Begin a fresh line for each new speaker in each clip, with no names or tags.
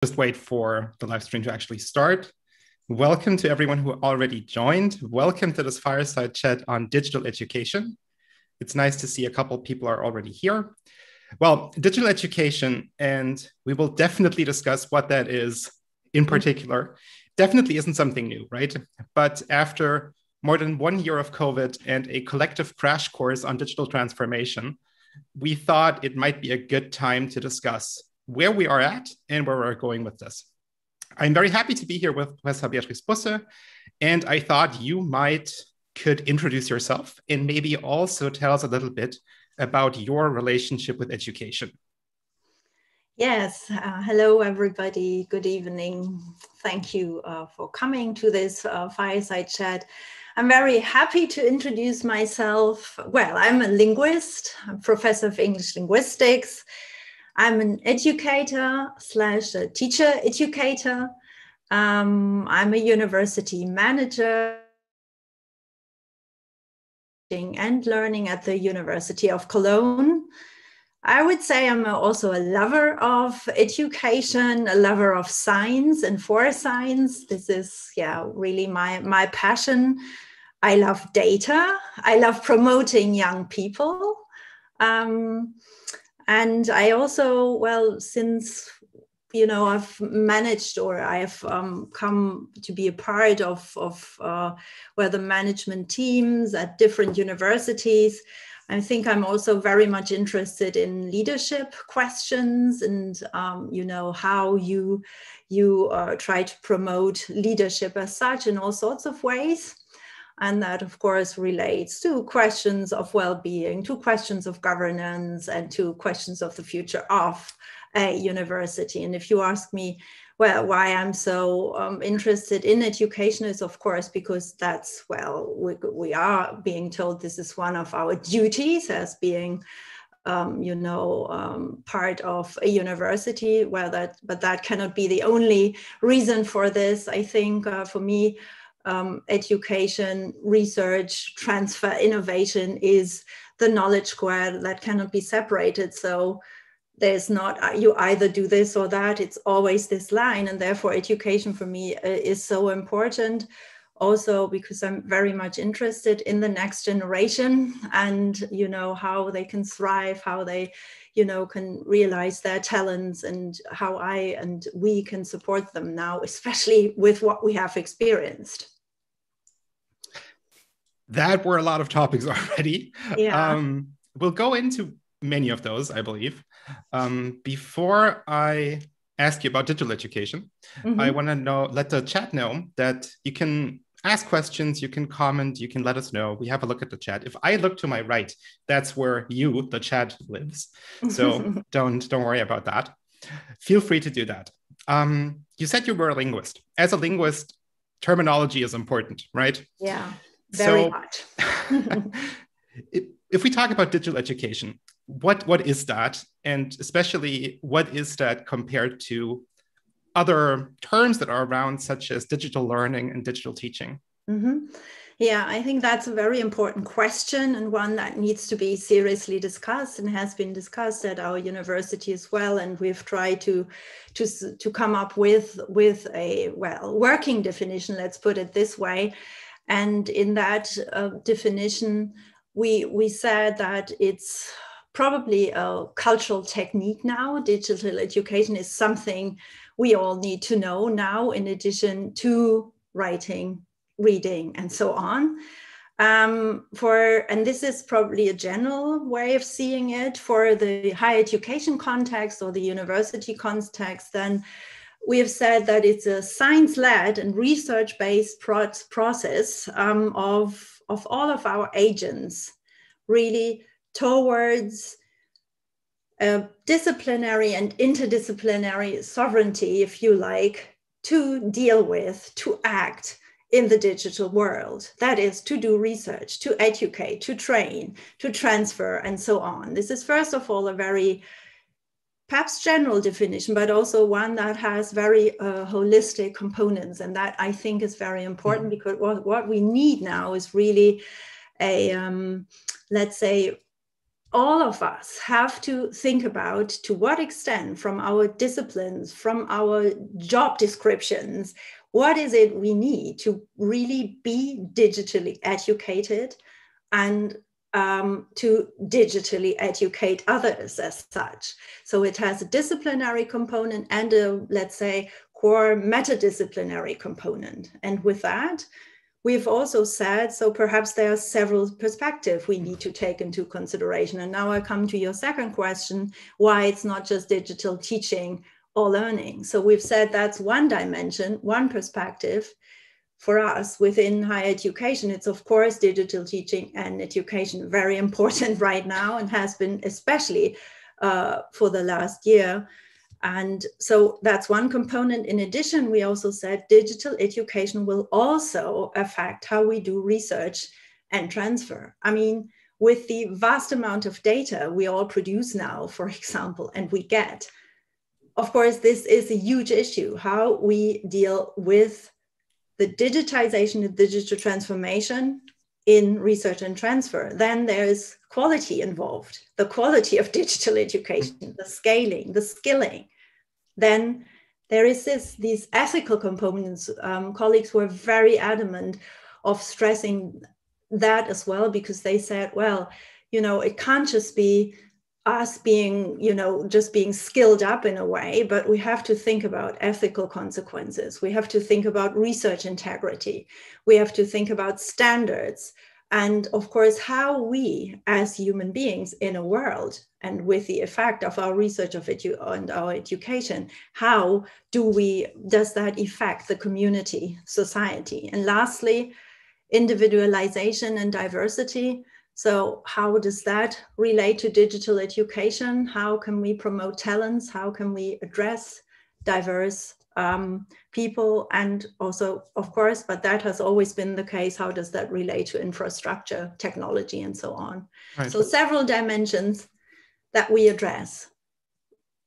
Just wait for the live stream to actually start. Welcome to everyone who already joined. Welcome to this fireside chat on digital education. It's nice to see a couple of people are already here. Well, digital education, and we will definitely discuss what that is in particular, definitely isn't something new, right? But after more than 1 year of COVID and a collective crash course on digital transformation, we thought it might be a good time to discuss where we are at and where we're going with this. I'm very happy to be here with Professor Beatrix Busse, and I thought you could introduce yourself and maybe also tell us a little bit about your relationship with education.
Yes, hello everybody, good evening. Thank you for coming to this fireside chat. I'm very happy to introduce myself. Well, I'm a linguist, I'm professor of English linguistics. I'm an educator slash a teacher educator. I'm a university manager and learning at the University of Cologne. I would say I'm also a lover of education, a lover of science and for science. This is, really my passion. I love data. I love promoting young people. And I also, since, I've managed or I've come to be a part of the management teams at different universities, I think I'm also very much interested in leadership questions and, how you try to promote leadership as such in all sorts of ways. And that, of course, relates to questions of well-being, to questions of governance, and to questions of the future of a university. And if you ask me, well, why I'm so interested in education is, of course, because that's, we are being told this is one of our duties as being, part of a university. But that cannot be the only reason for this. I think for me, education, research, transfer, innovation is the knowledge square that cannot be separated. So there's not, you either do this or that, it's always this line. And therefore education for me is so important. Also because I'm very much interested in the next generation and, how they can thrive, how they, can realize their talents and how I and we can support them now, especially with what we have experienced.
That were a lot of topics already.
Yeah.
We'll go into many of those, I believe. Before I ask you about digital education, I want to let the chat know that you can ask questions, you can comment, you can let us know. We have a look at the chat. If I look to my right, that's where you, the chat, lives. So don't worry about that. Feel free to do that. You said you were a linguist. As a linguist, terminology is important, right?
Yeah, very much.
If we talk about digital education, what is that? And especially, what is that compared to other terms that are around, such as digital learning and digital teaching?
Yeah, I think that's a very important question and one that needs to be seriously discussed and has been discussed at our university as well. And we've tried to come up with a working definition, let's put it this way. And in that definition, we said that it's probably a cultural technique now. Digital education is something we all need to know now, in addition to writing, reading, and so on. And this is probably a general way of seeing it for the higher education context or the university context. Then we have said that it's a science-led and research-based process of all of our agents, really towards disciplinary and interdisciplinary sovereignty, if you like, to deal with, to act in the digital world. That is to do research, to educate, to train, to transfer, and so on. This is first of all a very perhaps general definition, but also one that has very holistic components. And that I think is very important because what we need now is really a, let's say, all of us have to think about to what extent from our disciplines, from our job descriptions, what is it we need to really be digitally educated and to digitally educate others as such. So it has a disciplinary component and a, let's say, core metadisciplinary component. And with that, we've also said, so perhaps there are several perspectives we need to take into consideration. And now I come to your second question, why it's not just digital teaching or learning. So we've said that's one dimension, one perspective. For us within higher education, it's of course digital teaching and education, very important right now and has been especially for the last year. And so that's one component. In addition, we also said digital education will also affect how we do research and transfer. I mean, with the vast amount of data we all produce now, for example, and we get, of course, this is a huge issue, how we deal with the digitization, the digital transformation in research and transfer. Then there's quality involved, the quality of digital education, the scaling, the skilling. Then there is these ethical components. Colleagues were very adamant of stressing that as well, because they said, well, you know, it can't just be us being, you know, just being skilled up in a way, but we have to think about ethical consequences. We have to think about research integrity. We have to think about standards. And of course, how we as human beings in a world and with the effect of our research and our education, how does that affect the community, society? And lastly, individualization and diversity. So how does that relate to digital education? How can we promote talents? How can we address diverse people? And also, of course, but that has always been the case, how does that relate to infrastructure, technology, and so on? Right. So several dimensions that we address.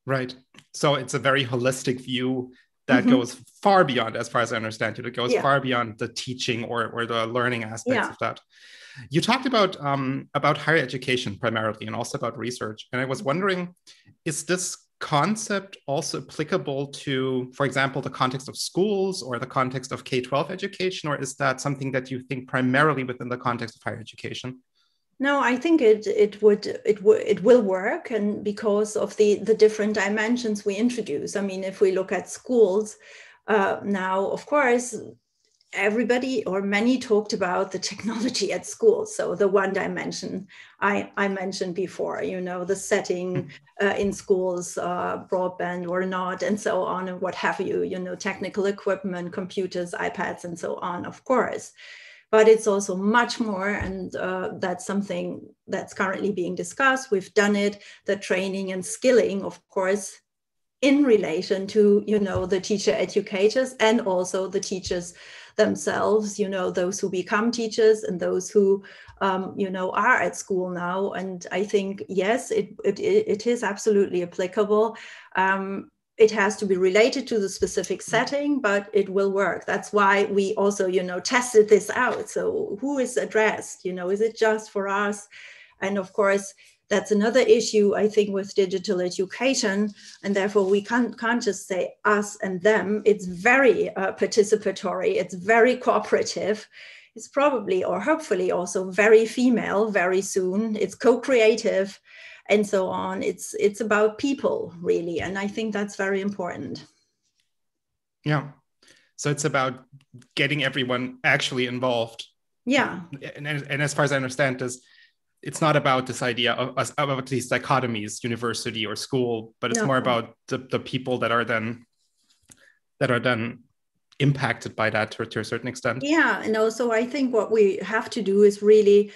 Right. So it's a very holistic view that goes far beyond, as far as I understand it, it goes far beyond the teaching or the learning aspects of that. You talked about higher education primarily and also about research. And I was wondering, is this concept also applicable to, for example, the context of schools or the context of K-12 education, or is that something that you think primarily within the context of higher education?
No, I think it will work, and because of the different dimensions we introduce. I mean, if we look at schools now, of course, everybody or many talked about the technology at school. So the one dimension I mentioned before, you know, the setting in schools, broadband or not, and so on, and what have you, you know, technical equipment, computers, iPads, and so on, of course. But it's also much more, and that's something that's currently being discussed. We've done it, the training and skilling, of course, in relation to, you know, the teacher educators and also the teachers themselves, you know, those who become teachers and those who, you know, are at school now. And I think, yes, it is absolutely applicable. It has to be related to the specific setting, but it will work. That's why we also, you know, tested this out. So who is addressed? You know, is it just for us? And of course, that's another issue, I think, with digital education. And therefore, we can't just say us and them. It's very participatory. It's very cooperative. It's probably, or hopefully also very female very soon. It's co-creative and so on. It's about people, really. And I think that's very important.
Yeah. So it's about getting everyone actually involved.
Yeah.
And as far as I understand this, it's not about this idea of about these dichotomies, university or school, but it's more about the people that are then impacted by that to a certain extent.
Yeah, and also I think what we have to do is really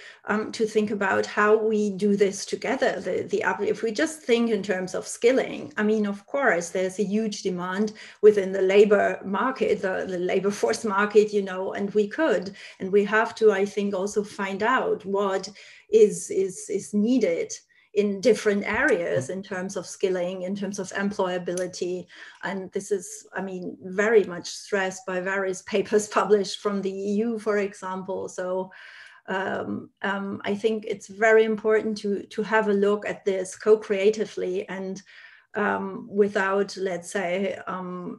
to think about how we do this together. If we just think in terms of skilling, I mean, of course, there's a huge demand within the labor market, the labor force market, you know, and we have to, I think, also find out what is needed in different areas in terms of skilling, in terms of employability. And this is, I mean, very much stressed by various papers published from the EU, for example. So I think it's very important to have a look at this co-creatively and without, let's say,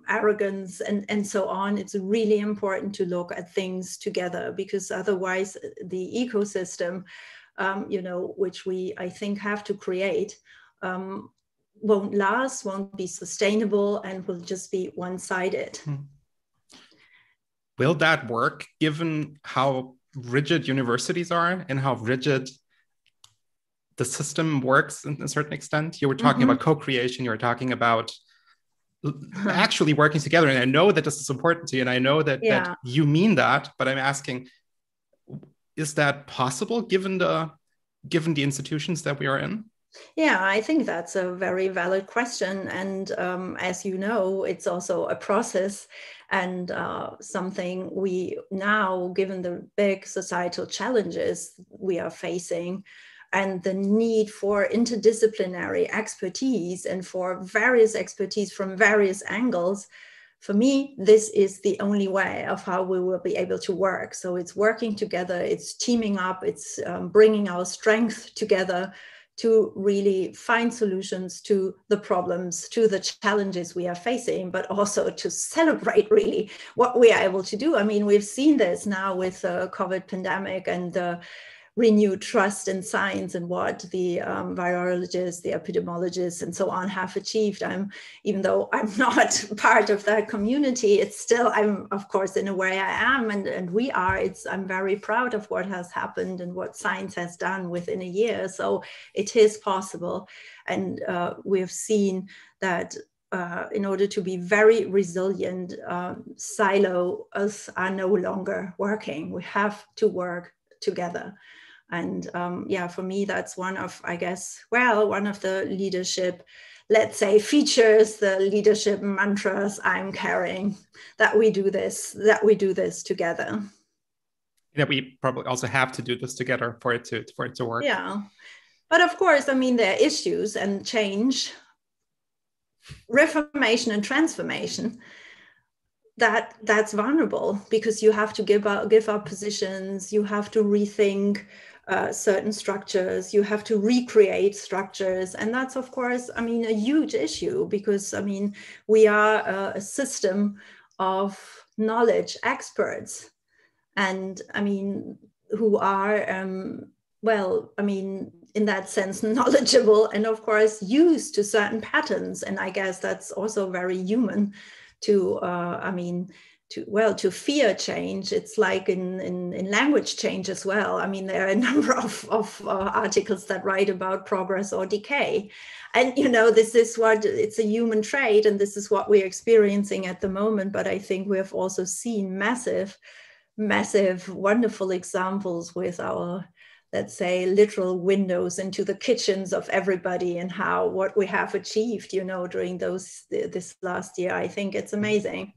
arrogance and so on. It's really important to look at things together, because otherwise the ecosystem, which we, I think, have to create, won't last, won't be sustainable, and will just be one-sided.
Will that work given how rigid universities are and how rigid the system works in a certain extent? You were talking about co-creation, you were talking about actually working together. And I know that this is important to you, and I know that, that you mean that, but I'm asking, is that possible given the institutions that we are in?
Yeah, I think that's a very valid question. And as you know, it's also a process and something we now, given the big societal challenges we are facing, and the need for interdisciplinary expertise and for various expertise from various angles, for me, this is the only way of how we will be able to work. So it's working together, it's teaming up, it's bringing our strength together to really find solutions to the problems, to the challenges we are facing, but also to celebrate really what we are able to do. I mean, we've seen this now with the COVID pandemic and the renewed trust in science and what the virologists, the epidemiologists, and so on have achieved. Even though I'm not part of that community, it's still, I'm, of course, in a way I am, and we are. I'm very proud of what has happened and what science has done within a year. So it is possible. And we have seen that in order to be very resilient, silos are no longer working. We have to work together. And for me, that's one of, I guess, one of the leadership, let's say, features, the leadership mantras I'm carrying, that we do this together.
That we probably also have to do this together for it to work.
Yeah. But of course, I mean, there are issues and change, reformation and transformation. That's vulnerable, because you have to give up positions, you have to rethink certain structures, you have to recreate structures. And that's, of course, I mean, a huge issue, because, I mean, we are a system of knowledge experts, and I mean, who are, I mean, in that sense, knowledgeable and, of course, used to certain patterns. And I guess that's also very human to to fear change. It's like in language change as well. I mean, there are a number of articles that write about progress or decay. And, this is it's a human trait, and this is what we're experiencing at the moment. But I think we have also seen massive, wonderful examples with our, let's say, literal windows into the kitchens of everybody, and what we have achieved, during this last year. I think it's amazing.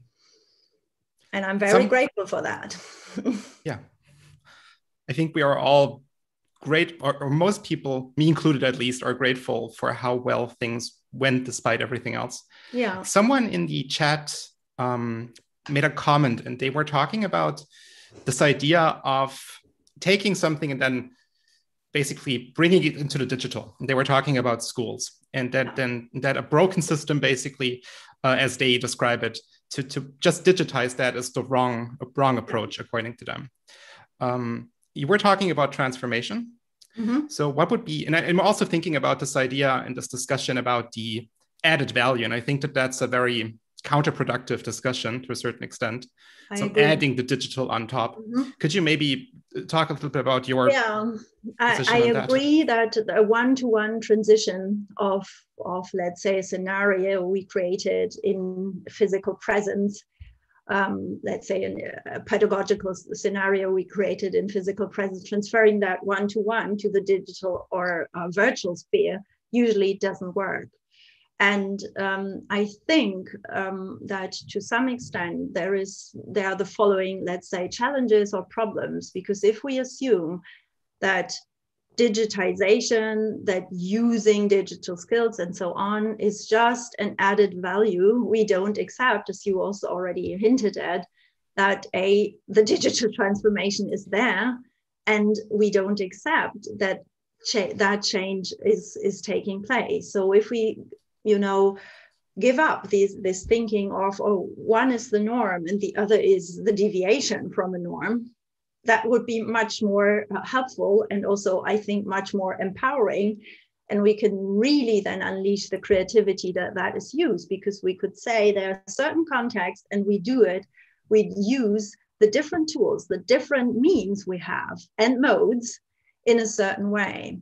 And I'm very grateful for that.
Yeah. I think we are all great, or most people, me included at least, are grateful for how well things went despite everything else.
Yeah.
Someone in the chat made a comment, and they were talking about this idea of taking something and then basically bringing it into the digital. And they were talking about schools, and that a broken system, basically, as they describe it, to just digitize that is the wrong approach, according to them. You were talking about transformation. Mm-hmm. So what would be, and I'm also thinking about this idea and this discussion about the added value. And I think that that's a very counterproductive discussion to a certain extent. So adding the digital on top. Mm-hmm. Could you maybe talk a little bit about your
I agree that a one-to-one transition of let's say a scenario we created in physical presence, let's say a pedagogical scenario we created in physical presence, transferring that one-to-one to the digital or virtual sphere usually doesn't work. And I think that to some extent there are the following, let's say, challenges or problems, because if we assume that digitization, that using digital skills and so on is just an added value, we don't accept, as you also already hinted at, that the digital transformation is there, and we don't accept that that change is taking place. So if we, give up this thinking of, oh, one is the norm and the other is the deviation from a norm, that would be much more helpful, and also I think much more empowering. And we can really then unleash the creativity that is used, because we could say there are certain contexts and we use the different tools, the different means we have and modes in a certain way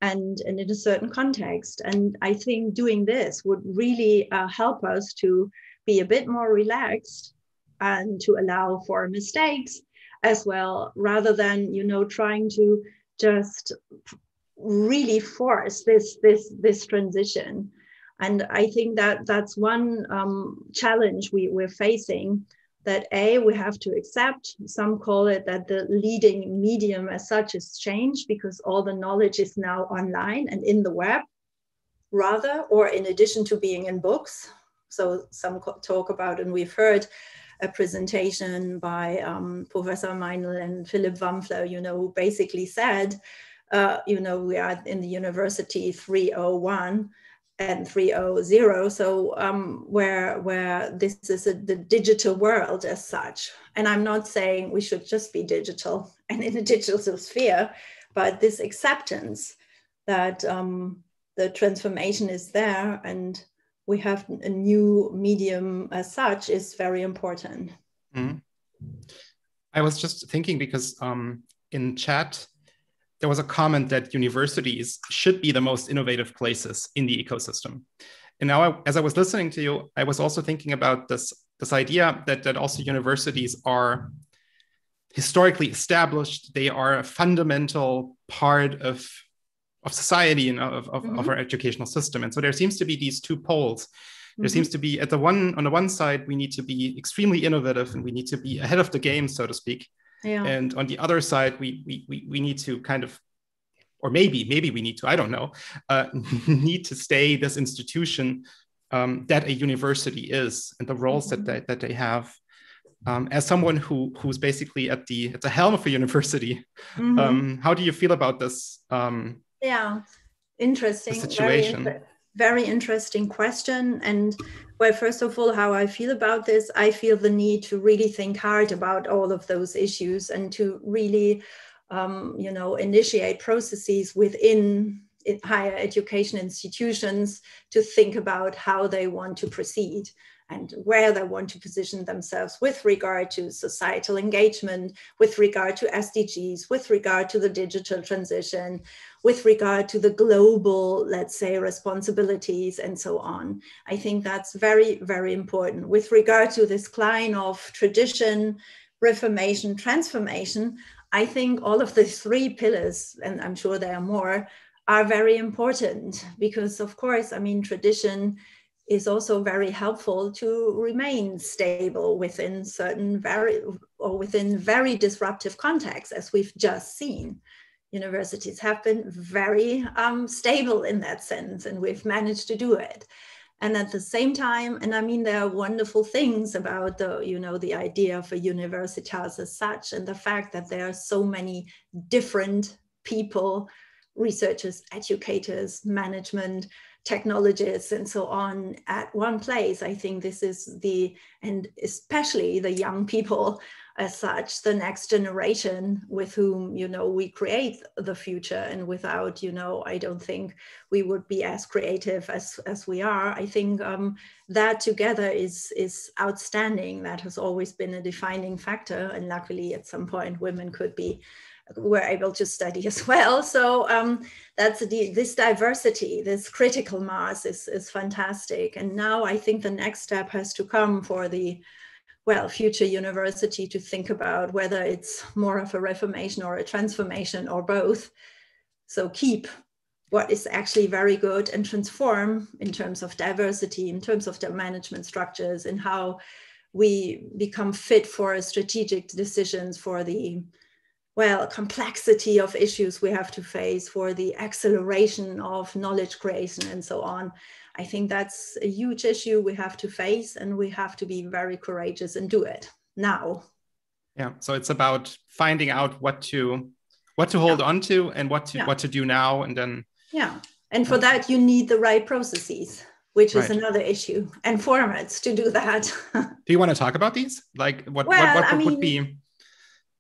and in a certain context. And I think doing this would really help us to be a bit more relaxed and to allow for mistakes as well, rather than, trying to just really force this transition. And I think that's one challenge we're facing, that we have to accept. Some call it that the leading medium as such is change, because all the knowledge is now online and in the web, rather, or in addition to being in books. So some talk about, and we've heard a presentation by Professor Meinl and Philipp Wampfler, who basically said, we are in the university 301 and 300, so where this is the digital world as such. And I'm not saying we should just be digital and in a digital sphere, but this acceptance that the transformation is there and we have a new medium as such is very important.
Mm-hmm. I was just thinking, because in chat, there was a comment that universities should be the most innovative places in the ecosystem. And now, as I was listening to you, I was also thinking about this idea that also universities are historically established. They are a fundamental part of society and of our educational system. And so there seems to be these two poles. There seems to be on the one side, we need to be extremely innovative and we need to be ahead of the game, so to speak. Yeah. And on the other side, we need to kind of, or maybe we need to, I don't know, need to stay this institution that a university is, and the roles that they have. As someone who's basically at the helm of a university, how do you feel about this?
Interesting
situation.
Very interesting question. And well, first of all, how I feel about this, I feel the need to really think hard about all of those issues and to really, initiate processes within higher education institutions to think about how they want to proceed and where they want to position themselves with regard to societal engagement, with regard to SDGs, with regard to the digital transition, with regard to the global, let's say, responsibilities and so on. I think that's very, very important. With regard to this line of tradition, reformation, transformation, I think all of the three pillars, and I'm sure there are more, are very important because, of course, tradition is also very helpful to remain stable within very disruptive contexts, as we've just seen. Universities have been very stable in that sense, and we've managed to do it. And at the same time, there are wonderful things about the idea of a universitas as such, and the fact that there are so many different people, researchers, educators, management, technologists, and so on at one place. I think this is and especially the young people as such, the next generation with whom, we create the future. And without, I don't think we would be as creative as we are. I think that together is outstanding. That has always been a defining factor. And luckily at some point women were able to study as well. So that's this diversity, this critical mass is fantastic. And now I think the next step has to come for the future university to think about whether it's more of a reformation or a transformation or both. So keep what is actually very good and transform in terms of diversity, in terms of the management structures, and how we become fit for strategic decisions, for the complexity of issues we have to face, for the acceleration of knowledge creation and so on. I think that's a huge issue we have to face, and we have to be very courageous and do it now.
Yeah, so it's about finding out what to what to hold on to and what to do now, and then
and for that you need the right processes, which is
right.
another issue, and formats to do that.
Do you want to talk about these? Like what would be?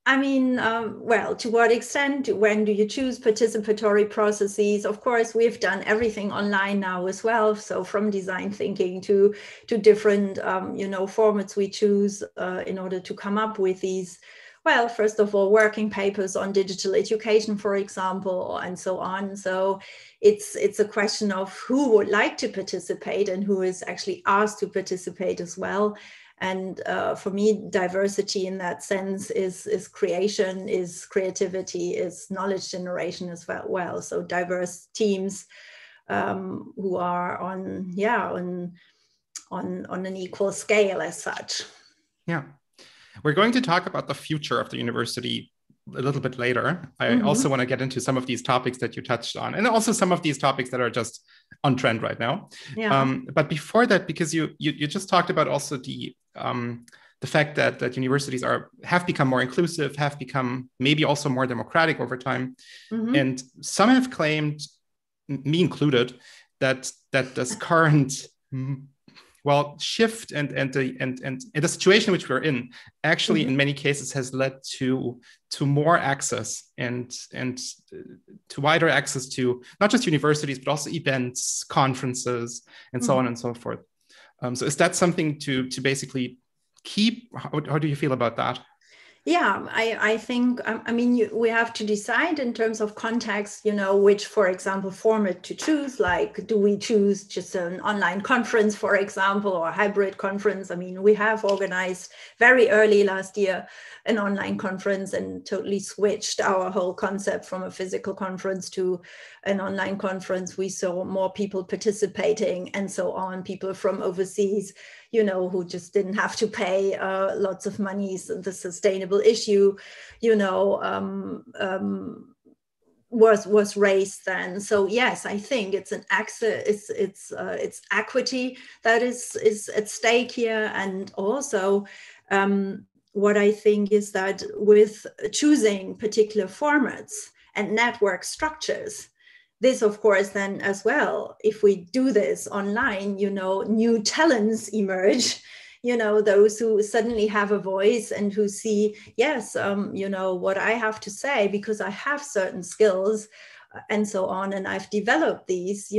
Well, to what extent, when do you choose participatory processes? Of course, we've done everything online now as well. So from design thinking to different, formats we choose in order to come up with these. Well, first of all, working papers on digital education, for example, and so on. So it's a question of who would like to participate and who is actually asked to participate as well. And for me, diversity in that sense is creation, is creativity, is knowledge generation as well. So diverse teams who are on an equal scale as such.
Yeah. We're going to talk about the future of the university a little bit later. I also want to get into some of these topics that you touched on, and also some of these topics that are just on trend right now. But before that, because you just talked about also the fact that universities have become more inclusive, have become maybe also more democratic over time. And some have claimed, me included, that this current shift and the situation which we're in actually in many cases has led to more access and to wider access to not just universities, but also events, conferences, and so on and so forth. So is that something to basically keep? How do you feel about that?
Yeah, I think, we have to decide in terms of context, which, for example, format to choose. Like, do we choose just an online conference, for example, or a hybrid conference? I mean, we have organized very early last year an online conference and totally switched our whole concept from a physical conference to an online conference. We saw more people participating and so on, people from overseas, who just didn't have to pay lots of money. So the sustainable issue, was raised then. So yes, I think it's an access, it's equity that is at stake here. And also what I think is that with choosing particular formats and network structures, this, of course, then as well, if we do this online, new talents emerge, those who suddenly have a voice and who see, yes, what I have to say, because I have certain skills and so on, and I've developed these,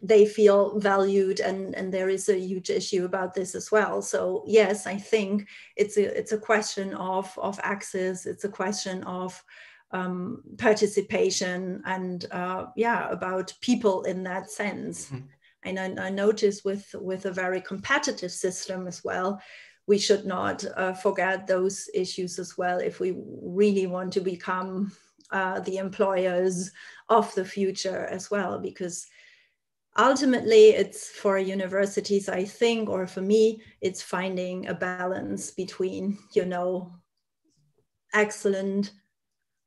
they feel valued, and there is a huge issue about this as well. So yes, I think it's a question of access. It's a question of participation and about people in that sense. And I notice with a very competitive system as well, we should not forget those issues as well if we really want to become the employers of the future as well, because ultimately it's for universities, I think, or for me, it's finding a balance between, excellent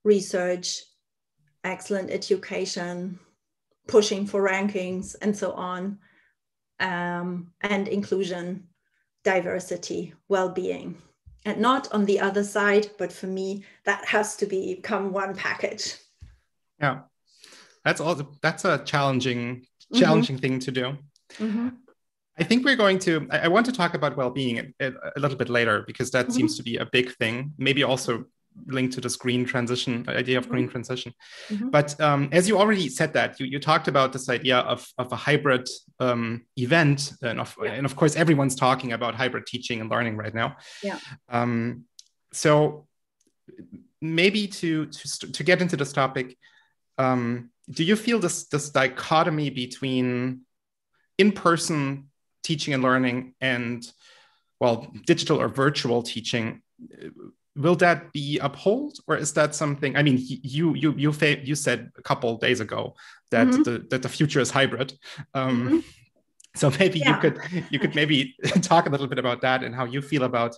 research, excellent education, pushing for rankings and so on, and inclusion, diversity, well-being. And not on the other side, but for me, that has to become one package.
Yeah, that's a challenging thing to do. I think I want to talk about well-being a little bit later, because that seems to be a big thing, maybe also linked to this green transition, idea of green transition. But as you already said that, you talked about this idea of a hybrid event, and of course, everyone's talking about hybrid teaching and learning right now.
Yeah.
So maybe to get into this topic, do you feel this dichotomy between in-person teaching and learning and, digital or virtual teaching, will that be upheld, or is that something? I mean, you said a couple of days ago that the future is hybrid. So maybe you could maybe talk a little bit about that and how you feel about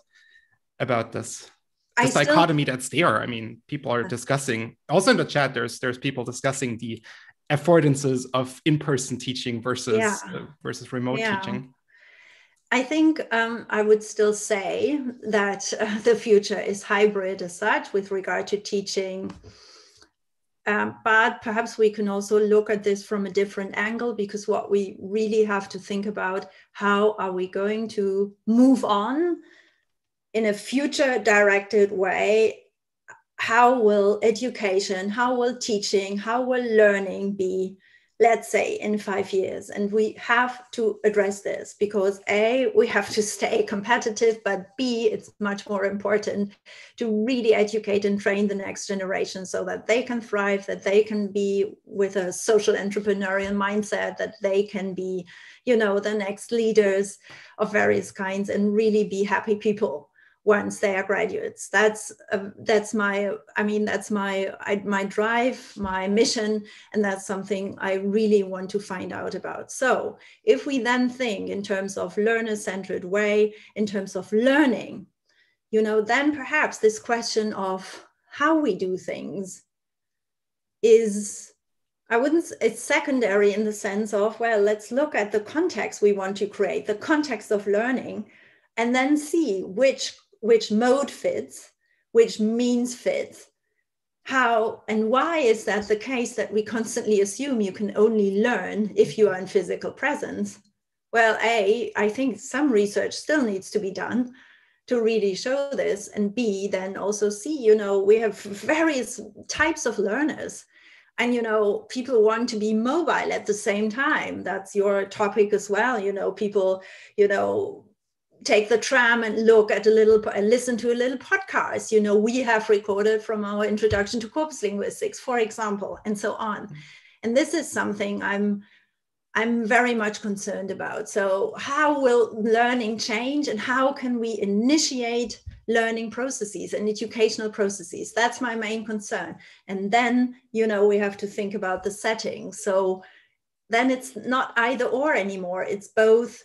this dichotomy that's there. I mean, people are discussing also in the chat. There's people discussing the affordances of in-person teaching versus remote teaching.
I think I would still say that the future is hybrid as such with regard to teaching. But perhaps we can also look at this from a different angle, because what we really have to think about, how are we going to move on in a future directed way? How will education, how will teaching, how will learning be, let's say, in 5 years? And we have to address this because A, we have to stay competitive, but B, it's much more important to really educate and train the next generation so that they can thrive, that they can be with a social entrepreneurial mindset, that they can be, you know, the next leaders of various kinds and really be happy people once they are graduates. That's my drive, my mission, and that's something I really want to find out about. So if we then think in terms of learner-centered way, in terms of learning, you know, then perhaps this question of how we do things is, it's secondary in the sense of, well, let's look at the context we want to create, the context of learning, and then see which mode fits, which means fits, how and why is that the case that we constantly assume you can only learn if you are in physical presence? Well, A, I think some research still needs to be done to really show this, and B, then also see, you know, we have various types of learners. And, you know, people want to be mobile at the same time. That's your topic as well. You know, people, you know, take the tram and listen to a little podcast, you know, we have recorded from our introduction to corpus linguistics, for example, and so on. And this is something I'm very much concerned about. So how will learning change, and how can we initiate learning processes and educational processes? That's my main concern. And then, you know, we have to think about the setting. So then it's not either or anymore. It's both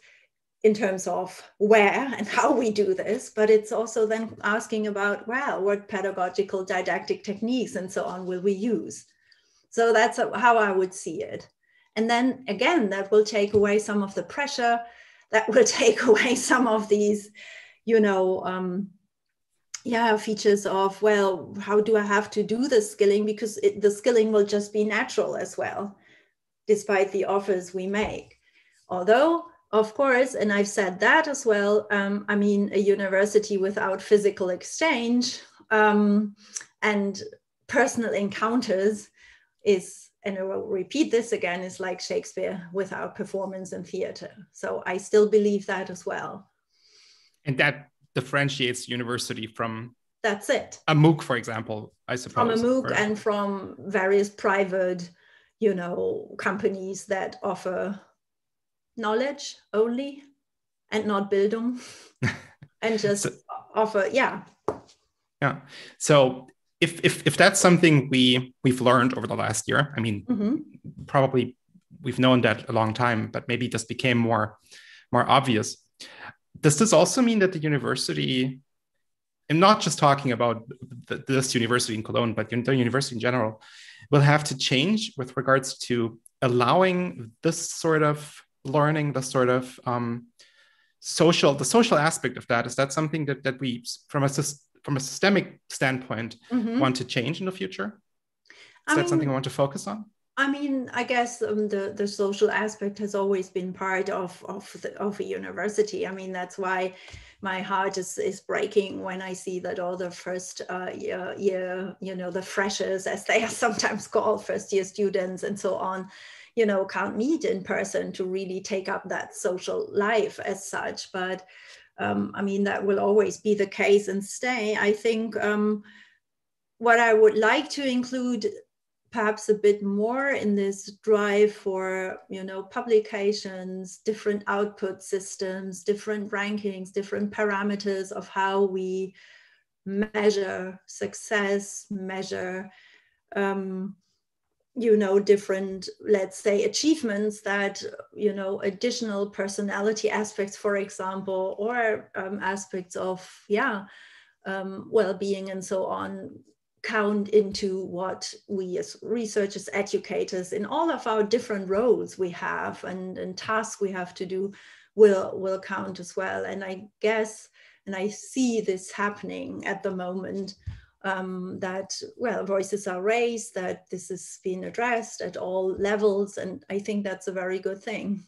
in terms of where and how we do this, but it's also then asking about, well, what pedagogical didactic techniques and so on will we use? So that's how I would see it. And then again, that will take away some of the pressure, that will take away some of these, you know, features of, well, how do I have to do the skilling? Because the skilling will just be natural as well, despite the offers we make. Although, of course, and I've said that as well, I mean, a university without physical exchange and personal encounters is, and I will repeat this again, is like Shakespeare without performance and theater. So I still believe that as well. And
that differentiates university from
that's it.
A MOOC, for example, I suppose.
From a MOOC and from various private, you know, companies that offer knowledge only and not Bildung and just offer, yeah.
So if that's something we've learned over the last year, I mean, probably we've known that a long time, but maybe just became more obvious. Does this also mean that the university, I'm not just talking about this university in Cologne, but the university in general, will have to change with regards to allowing this sort of learning, the sort of social aspect of that? Is that something that we, from a systemic standpoint, want to change in the future? Is that something we want to focus on?
I mean, I guess the social aspect has always been part of a university. I mean, that's why my heart is breaking when I see that all the first year, you know, the freshers, as they are sometimes called, first year students and so on, you know, can't meet in person to really take up that social life as such. But I mean, that will always be the case and stay. I think what I would like to include perhaps a bit more in this drive for, you know, publications, different output systems, different rankings, different parameters of how we measure success, measure, you know, different, let's say, achievements that, you know, additional personality aspects, for example, or aspects of, well-being and so on, count into what we as researchers, educators, in all of our different roles we have and tasks we have to do, will count as well. And I guess, and I see this happening at the moment, that, well, voices are raised, that this is being addressed at all levels. And I think that's a very good thing.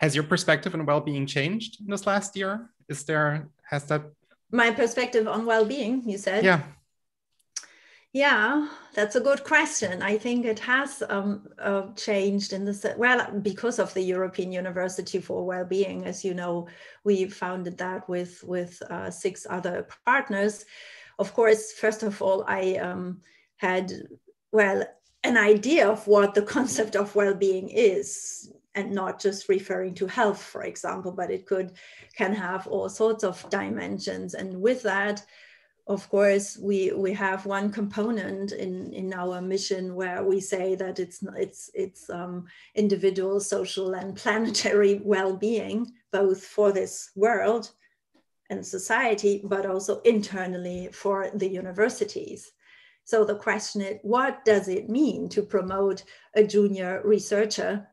Has your perspective on well-being changed in this last year? Has that? My
perspective on well-being, you said?
Yeah.
Yeah, that's a good question. I think it has changed in the, well, because of the European University for Wellbeing. As you know, we founded that with 6 other partners. Of course, first of all, I had, well, an idea of what the concept of well-being is, and not just referring to health, for example, but it can have all sorts of dimensions. And with that, of course, we have one component in our mission where we say that it's individual, social, and planetary well-being, both for this world and society, but also internally for the universities. So the question is, what does it mean to promote a junior researcher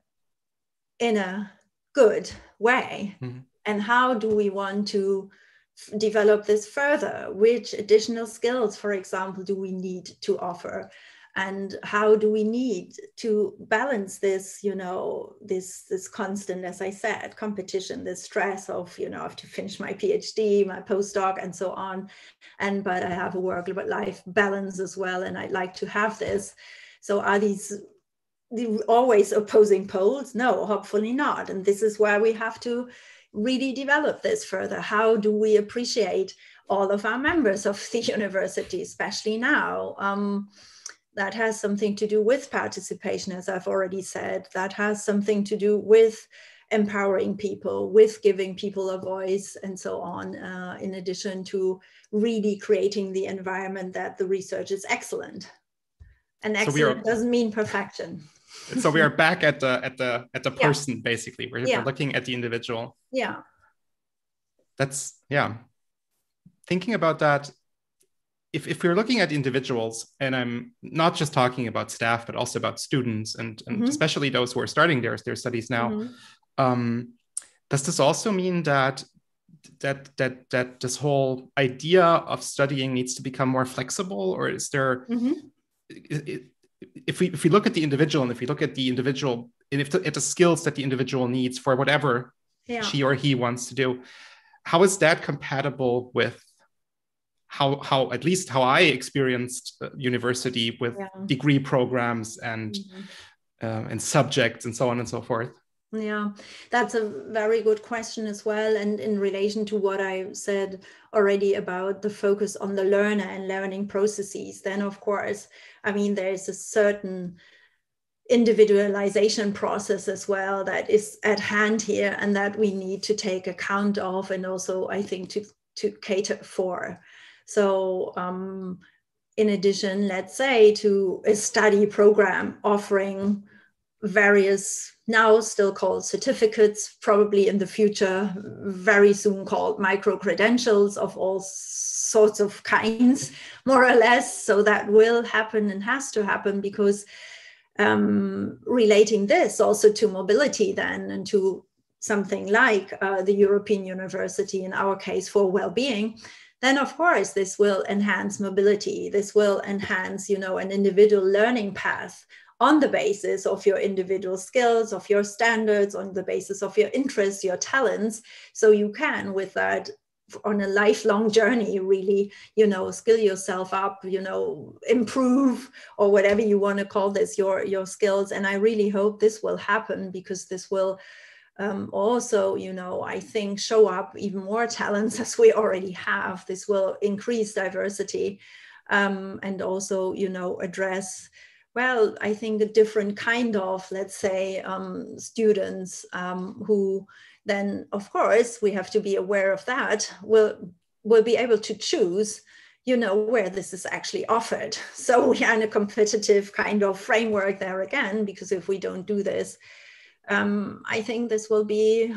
in a good way? Mm-hmm. And how do we want to develop this further? Which additional skills, for example, do we need to offer? And how do we need to balance this, this constant, as I said, competition, this stress of, I have to finish my PhD, my postdoc, and so on. But I have a work-life balance as well, and I'd like to have this. So are these always opposing poles? No, hopefully not. And this is where we have to really develop this further. How do we appreciate all of our members of the university, especially now? That has something to do with participation, as I've already said. That has something to do with empowering people, with giving people a voice, and so on, in addition to really creating the environment that the research is excellent. And excellent doesn't mean perfection.
So we are back at the person, basically. We're looking at the individual.
Yeah.
That's, thinking about that, if we're looking at individuals, and I'm not just talking about staff, but also about students, and mm-hmm. especially those who are starting their studies now, mm-hmm. Does this also mean that this whole idea of studying needs to become more flexible? Or is there... Mm-hmm. If we look at the individual, and if we look at the individual, and at the skills that the individual needs for whatever she or he wants to do, how is that compatible with how at least how I experienced university with degree programs and and subjects and so on and so forth?
Yeah, that's a very good question as well. And in relation to what I said already about the focus on the learner and learning processes, then of course, there is a certain individualization process as well that is at hand here, and that we need to take account of, and also I think to cater for. So in addition, let's say, to a study program offering various, now still called certificates, probably in the future very soon called micro-credentials of all sorts of kinds, more or less. So that will happen and has to happen, because relating this also to mobility then, and to something like the European University, in our case for well-being, then of course this will enhance mobility. This will enhance, an individual learning path on the basis of your individual skills, of your standards, on the basis of your interests, your talents. So you can, with that, on a lifelong journey, really, skill yourself up, improve, or whatever you want to call this, your skills. And I really hope this will happen, because this will also, I think, show up even more talents as we already have. This will increase diversity, and also, address, well, I think a different kind of, let's say, students who then, of course, we have to be aware of that, will be able to choose, where this is actually offered. So we are in a competitive kind of framework there again, because if we don't do this, I think this will be,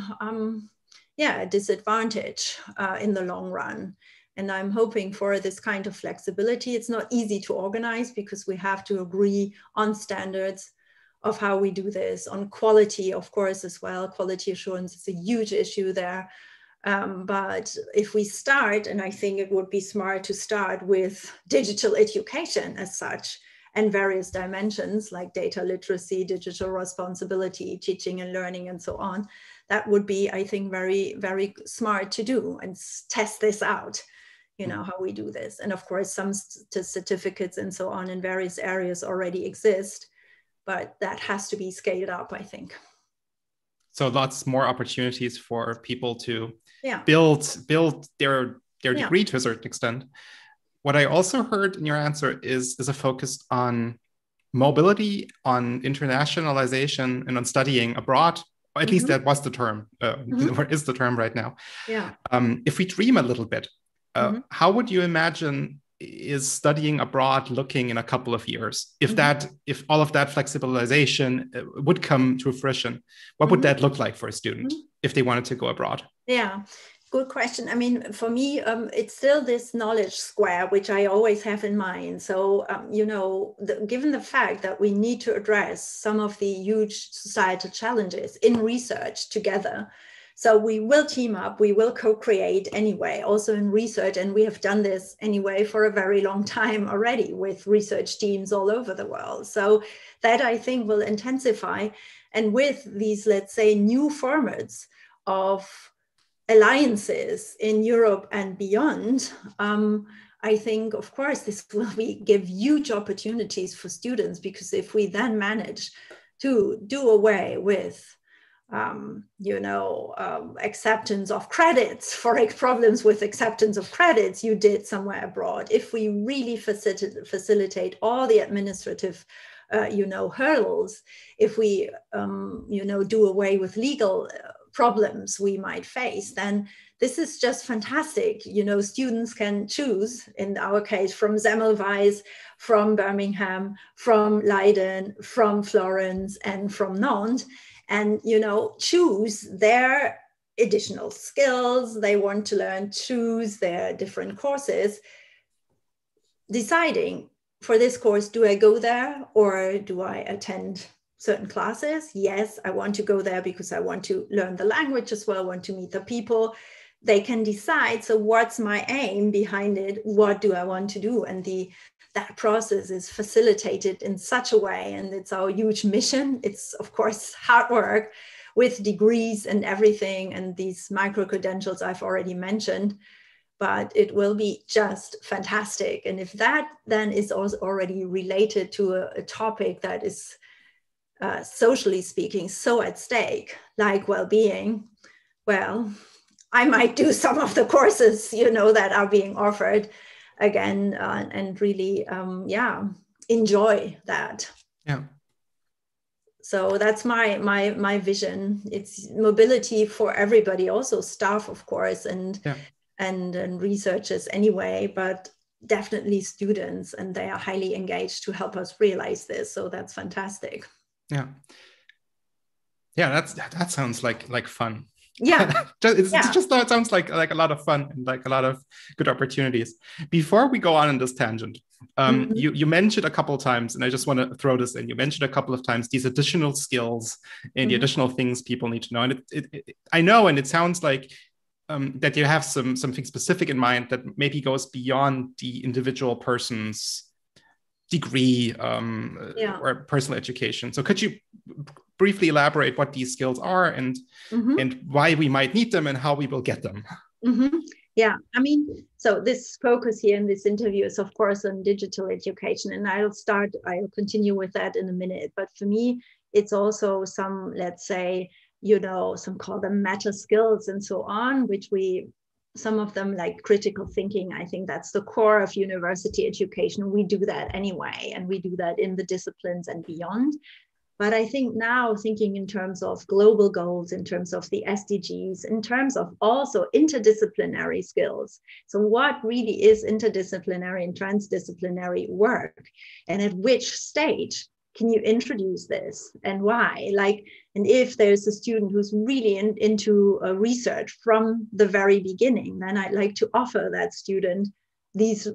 a disadvantage in the long run. And I'm hoping for this kind of flexibility. It's not easy to organize, because we have to agree on standards, of how we do this, on quality, of course, as well. Quality assurance is a huge issue there. But if we start, and I think it would be smart to start with digital education as such, and various dimensions like data literacy, digital responsibility, teaching and learning, and so on, that would be, I think, very, very smart to do and test this out, you know, how we do this. And of course, some certificates and so on in various areas already exist, but that has to be scaled up, I think.
So lots more opportunities for people to build their degree to a certain extent. What I also heard in your answer is a focus on mobility, on internationalization, and on studying abroad. Or at least that was the term, or is the term right now.
Yeah.
If we dream a little bit, how would you imagine is studying abroad looking in a couple of years? If all of that flexibilization would come to fruition, what would that look like for a student if they wanted to go abroad?
Yeah. Good question. I mean, for me, it's still this knowledge square, which I always have in mind. So, you know, given the fact that we need to address some of the huge societal challenges in research together, so we will team up, we will co-create anyway, also in research. And we have done this anyway for a very long time already with research teams all over the world. So that I think will intensify. And with these, let's say, new formats of alliances in Europe and beyond, I think, of course, this will give huge opportunities for students, because if we then manage to do away with, you know, acceptance of credits, for problems with acceptance of credits you did somewhere abroad, if we really facilitate all the administrative you know, hurdles, if we, you know, do away with legal problems we might face, then this is just fantastic. You know, students can choose, in our case, from Semmelweis, from Birmingham, from Leiden, from Florence, and from Nantes, and, you know, choose their additional skills they want to learn, choose their different courses, deciding, for this course, do I go there or do I attend certain classes? Yes, I want to go there because I want to learn the language as well, want to meet the people. They can decide, so what's my aim behind it? What do I want to do? And that process is facilitated in such a way, and it's our huge mission. It's, of course, hard work with degrees and everything, and these micro-credentials I've already mentioned, but it will be just fantastic. And if that then is also already related to a topic that is socially speaking, so at stake, like well-being, well, I might do some of the courses, you know, that are being offered again, and really, enjoy that.
Yeah.
So that's my vision. It's mobility for everybody, also staff, of course, and researchers anyway, but definitely students, and they are highly engaged to help us realize this. So that's fantastic.
Yeah, that sounds like fun.
Yeah,
it sounds like a lot of fun and like a lot of good opportunities. Before we go on in this tangent, you mentioned a couple of times, and I just want to throw this in. You mentioned a couple of times these additional skills and the additional things people need to know. And I know, and it sounds like that you have something specific in mind that maybe goes beyond the individual person's degree or personal education. So could you briefly elaborate what these skills are and why we might need them and how we will get them?
Yeah, I mean, so this focus here in this interview is, of course, on digital education, and I'll continue with that in a minute. But for me, it's also some, let's say, you know, some call them meta skills and so on, which some of them, like critical thinking, I think that's the core of university education. We do that anyway, and we do that in the disciplines and beyond. But I think now, thinking in terms of global goals, in terms of the SDGs, in terms of also interdisciplinary skills. So what really is interdisciplinary and transdisciplinary work? And at which stage can you introduce this, and why? And if there's a student who's really into research from the very beginning, then I'd like to offer that student these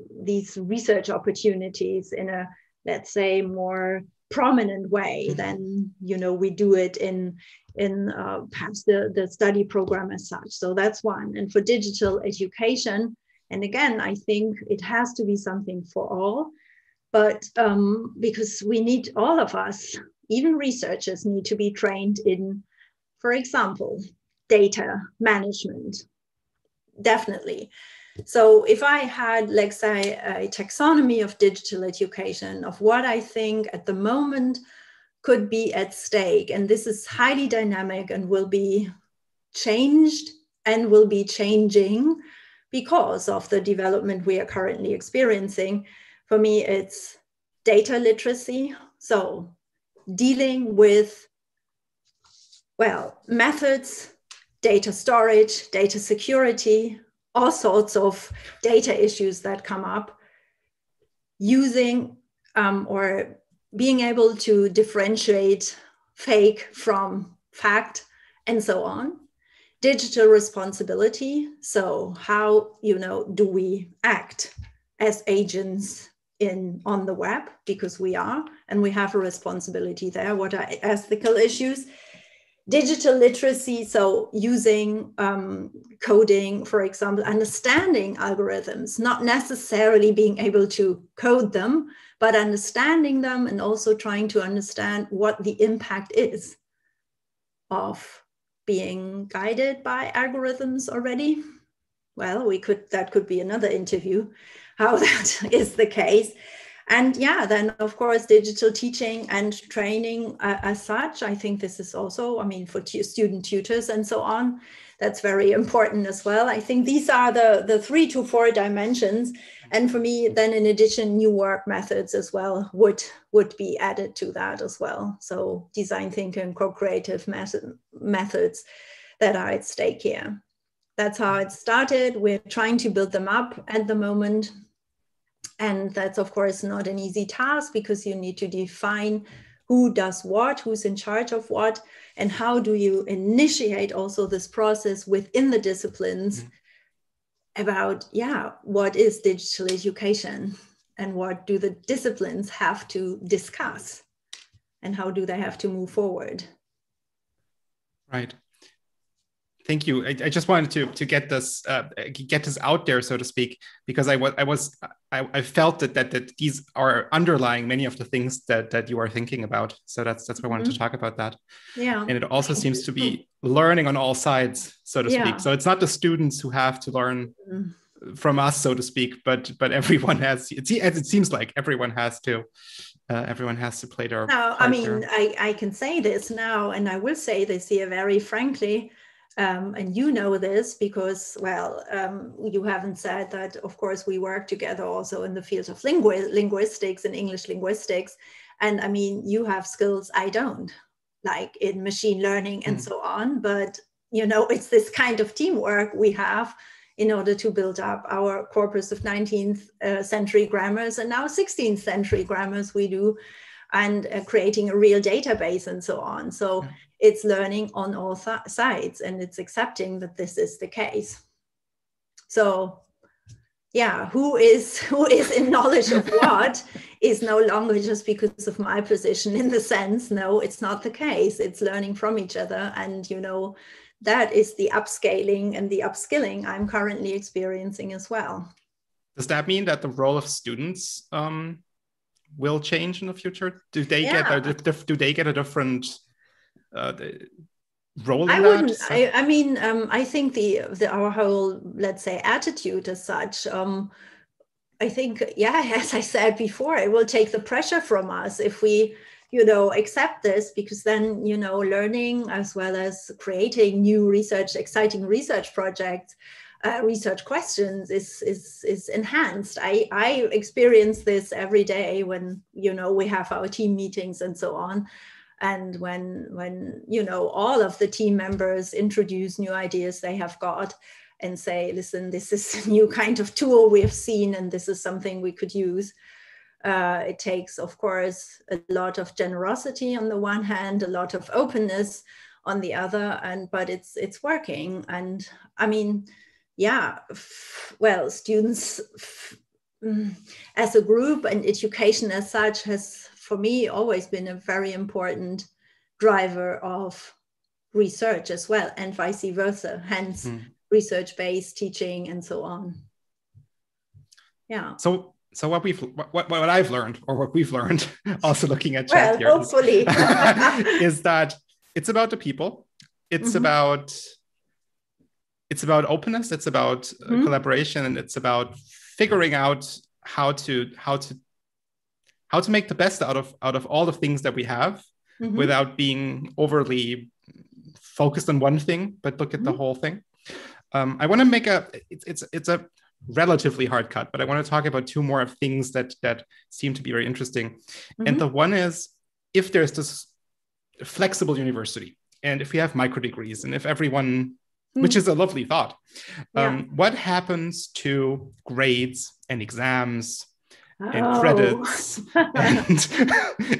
research opportunities in a, let's say, more prominent way than, you know, we do it in perhaps the study program as such. So that's one. And for digital education, and again, I think it has to be something for all, but because we need, all of us, even researchers, need to be trained in, for example, data management, definitely. So if I had, let's say, a taxonomy of digital education, of what I think at the moment could be at stake, and this is highly dynamic and will be changed and will be changing because of the development we are currently experiencing. For me, it's data literacy. So dealing with, well, methods, data storage, data security, all sorts of data issues that come up, using or being able to differentiate fake from fact, and so on. Digital responsibility. So how, you know, do we act as agents on the web, because we are, and we have a responsibility there. What are ethical issues? Digital literacy, so using coding, for example, understanding algorithms, not necessarily being able to code them, but understanding them, and also trying to understand what the impact is of being guided by algorithms already. Well, that could be another interview, how that is the case. And yeah, then of course, digital teaching and training as such. I think this is also, I mean, for student tutors and so on, that's very important as well. I think these are the 3 to 4 dimensions. And for me, then in addition, new work methods as well would be added to that as well. So design thinking, co-creative methods that are at stake here. That's how it started. We're trying to build them up at the moment. And that's, of course, not an easy task, because you need to define who does what, who's in charge of what, and how do you initiate also this process within the disciplines about, yeah, what is digital education and what do the disciplines have to discuss and how do they have to move forward?
Right. Thank you. I just wanted to get this out there, so to speak, because I felt that these are underlying many of the things that you are thinking about. So that's why I wanted to talk about that.
Yeah. And
it also seems to be learning on all sides, so to speak. So it's not the students who have to learn from us, so to speak, but everyone has. It seems like everyone has to play their part.
I mean, I can say this now, and I will say this here very frankly. And you know this because, well, you haven't said that, of course, we work together also in the field of linguistics and English linguistics. And I mean, you have skills I don't, like in machine learning and so on. But, you know, it's this kind of teamwork we have in order to build up our corpus of 19th century grammars and now 16th century grammars we do, and creating a real database and so on. So it's learning on all sides, and it's accepting that this is the case. So yeah, who is in knowledge of what is no longer just because of my position in the sense, no, it's not the case. It's learning from each other. And, you know, that is the upscaling and the upskilling I'm currently experiencing as well.
Does that mean that the role of students will change in the future? Do they get a different role in that?
I mean, I think our whole, let's say, attitude as such, I think, yeah, as I said before, it will take the pressure from us if we, you know, accept this, because then, you know, learning as well as creating new research, exciting research projects, research questions is enhanced. I experience this every day when, you know, we have our team meetings and so on. And when you know, all of the team members introduce new ideas they have got and say, listen, this is a new kind of tool we have seen, and this is something we could use. It takes, of course, a lot of generosity on the one hand, a lot of openness on the other, but it's working. And I mean, yeah, well, students as a group and education as such has for me always been a very important driver of research as well, and vice versa, hence research-based teaching and so on. Yeah.
So what I've learned, or what we've learned, also looking at
chat
here,
hopefully,
is that it's about the people. It's about openness. It's about collaboration, and it's about figuring out how to make the best out of all the things that we have, without being overly focused on one thing, but look at the whole thing. I want to make it's a relatively hard cut, but I want to talk about two more of things that seem to be very interesting. And the one is, if there's this flexible university, and if we have micro degrees, and if everyone, which is a lovely thought, what happens to grades and exams and credits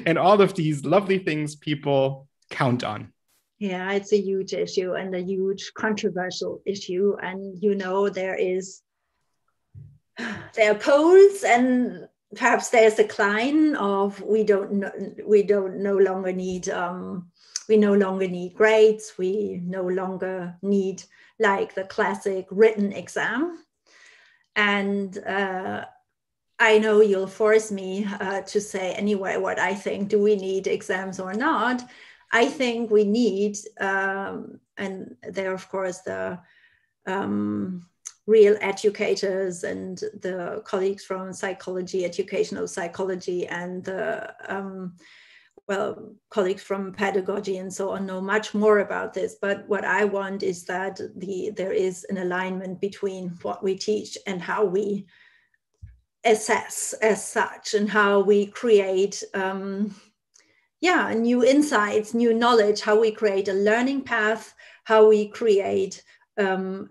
and all of these lovely things people count on?
Yeah, it's a huge issue and a huge controversial issue. And, there are polls, and perhaps there's a decline of we no longer need grades. We no longer need like the classic written exam. And I know you'll force me to say anyway what I think. Do we need exams or not? I think we need, and there, of course, the real educators and the colleagues from psychology, educational psychology, and the colleagues from pedagogy and so on know much more about this. But what I want is that there is an alignment between what we teach and how we assess as such, and how we create new insights, new knowledge, how we create a learning path, how we create an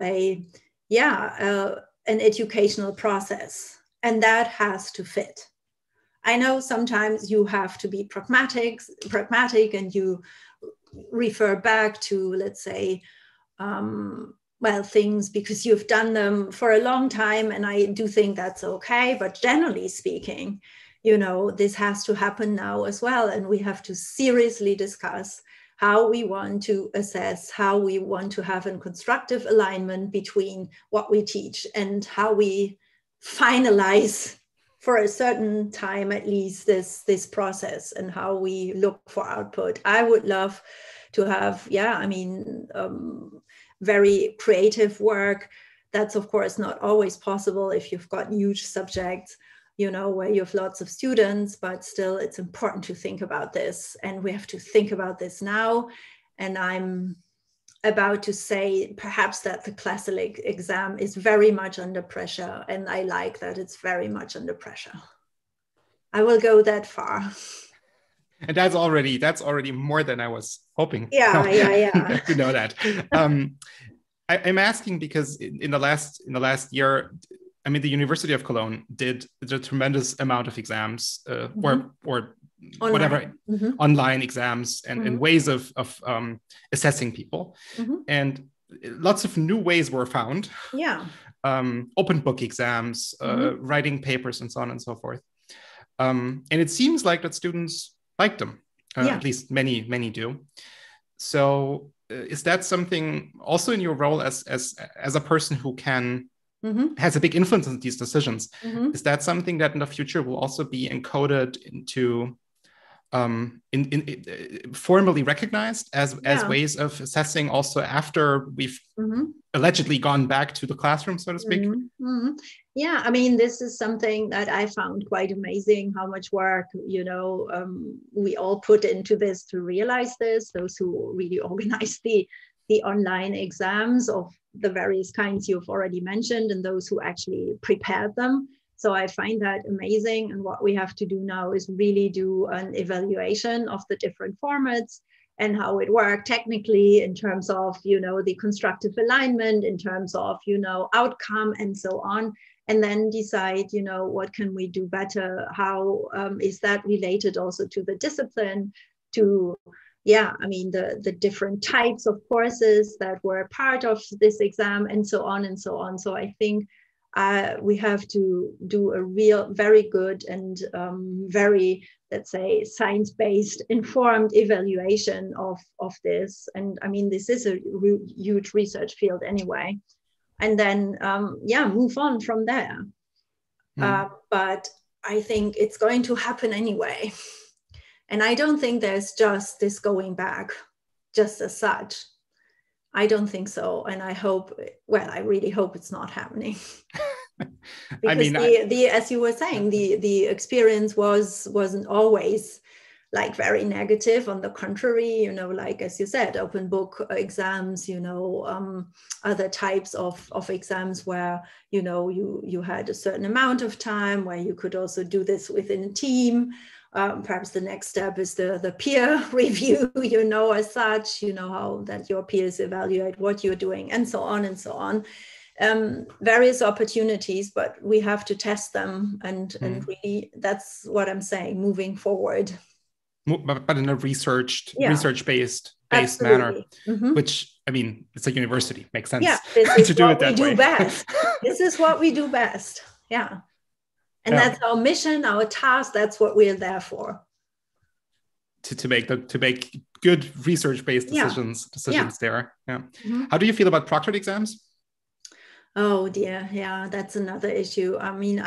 educational process. And that has to fit. I know sometimes you have to be pragmatic, and you refer back to, let's say, things because you've done them for a long time. And I do think that's okay. But generally speaking, this has to happen now as well. And we have to seriously discuss how we want to assess, how we want to have a constructive alignment between what we teach and how we finalize for a certain time, at least, this process, and how we look for output. I would love to have, very creative work. That's, of course, not always possible if you've got huge subjects, where you have lots of students, but still it's important to think about this, and we have to think about this now. And I'm about to say perhaps that the classic exam is very much under pressure, and I like that it's very much under pressure. I will go that far.
And that's already more than I was hoping.
Yeah.
To know that. I'm asking because in the last year, the University of Cologne did a tremendous amount of exams, or online. Whatever, online exams and ways of assessing people. And lots of new ways were found.
Yeah.
Open book exams, writing papers, and so on and so forth. And it seems like that students like them. At least many do. So is that something also in your role as a person who has a big influence on these decisions? Is that something that in the future will also be encoded into formally recognized as ways of assessing also after we've allegedly gone back to the classroom, so to speak?
Yeah, this is something that I found quite amazing, how much work, we all put into this to realize this, those who really organize the online exams of the various kinds you've already mentioned, and those who actually prepared them. So I find that amazing. And what we have to do now is really do an evaluation of the different formats and how it worked technically in terms of, the constructive alignment, in terms of, outcome and so on. And then decide, what can we do better? How is that related also to the discipline, to the different types of courses that were part of this exam, and so on and so on. So I think we have to do a very good and very let's say, science-based informed evaluation of this. And I mean, this is a huge research field anyway. And then, move on from there. But I think it's going to happen anyway. And I don't think there's just this going back just as such. I don't think so. And I hope, I really hope it's not happening. Because as you were saying, the experience wasn't always like very negative. On the contrary, like as you said, open book exams, other types of exams where, you had a certain amount of time, where you could also do this within a team. Perhaps the next step is the peer review, as such, how that your peers evaluate what you're doing, and so on and so on. Various opportunities, but we have to test them, and really, that's what I'm saying, moving forward.
But in a research-based manner, which, I mean, it's a university, makes sense.
Yeah, this is what we do best. This is what we do best. Yeah. And that's our mission, our task. That's what we're there for.
To make good research-based decisions there. Yeah. How do you feel about proctored exams?
Oh dear, yeah, that's another issue. I mean,